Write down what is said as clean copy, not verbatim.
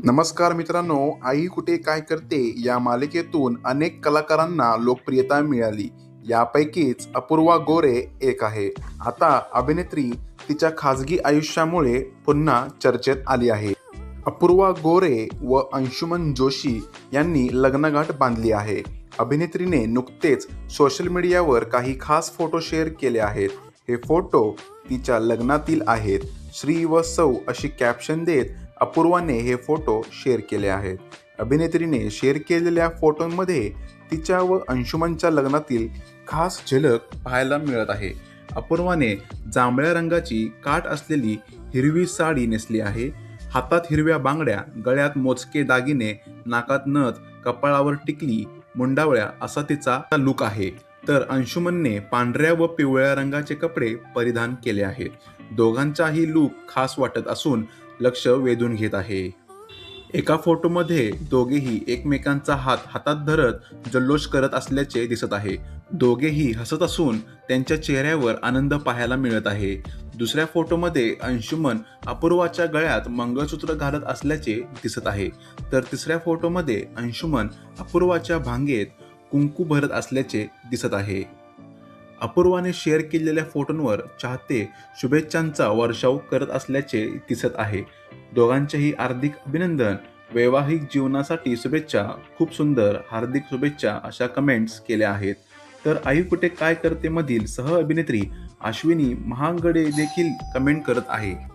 नमस्कार मित्रांनो, आई कुठे काय करते या मालिकेतून अनेक कलाकारांना लोकप्रियता मिळाली. यापैकीच अपूर्वा गोरे एक आहे. आता अभिनेत्री तिच्या खाजगी आयुष्यामुळे पुन्हा चर्चेत आली आहे. अपूर्वा गोरे व अंशुमन जोशी यांनी लग्नगाठ बांधली आहे. अभिनेत्रीने नुकतेच सोशल मीडियावर काही खास फोटो शेअर केले आहेत. हे फोटो तिच्या लग्नातील आहेत. श्री व सौ अशी कॅप्शन देत अपूर्वाने हे फोटो शेअर केले आहेत. अभिनेत्रीने शेअर केलेल्या फोटोंमध्ये तिच्या व अंशुमनच्या लग्नातील खास झलक पाहायला मिळत आहे. अपूर्वाने जांभळ्या रंगाची काठ असलेली हिरवी साडी नेसली आहे. हातात हिरव्या बांगड्या, गळ्यात मोजके दागिने, नाकात नथ, कपाळावर टिकली, मुंडावळ्या असा तिचा लुक आहे. तर अंशुमनने पांढऱ्या व पिवळ्या रंगाचे कपडे परिधान केले आहेत. दोघांचाही लुक खास वाटत असून लक्ष वेधून घेत आहे. एका फोटोमध्ये दोघेही एकमेकांचा हात हातात धरत जल्लोष करत असल्याचे दिसत आहे. दोघेही हसत असून त्यांच्या चेहऱ्यावर आनंद पाहायला मिळत आहे. दुसऱ्या फोटोमध्ये अंशुमन अपूर्वाच्या गळ्यात मंगळसूत्र घालत असल्याचे दिसत आहे. तर तिसऱ्या फोटोमध्ये अंशुमन अपूर्वाच्या भांगेत कुंकू भरत असल्याचे दिसत आहे. अपूर्वाने शेअर केलेल्या फोटोंवर चाहते शुभेच्छांचा वर्षाव करत असल्याचे दिसत आहे. दोघांचेही हार्दिक अभिनंदन, वैवाहिक जीवनासाठी शुभेच्छा, खूप सुंदर, हार्दिक शुभेच्छा अशा कमेंट्स केल्या आहेत. तर आई कुठे काय करते मधील सह अभिनेत्री अश्विनी महागडे देखील कमेंट करत आहे.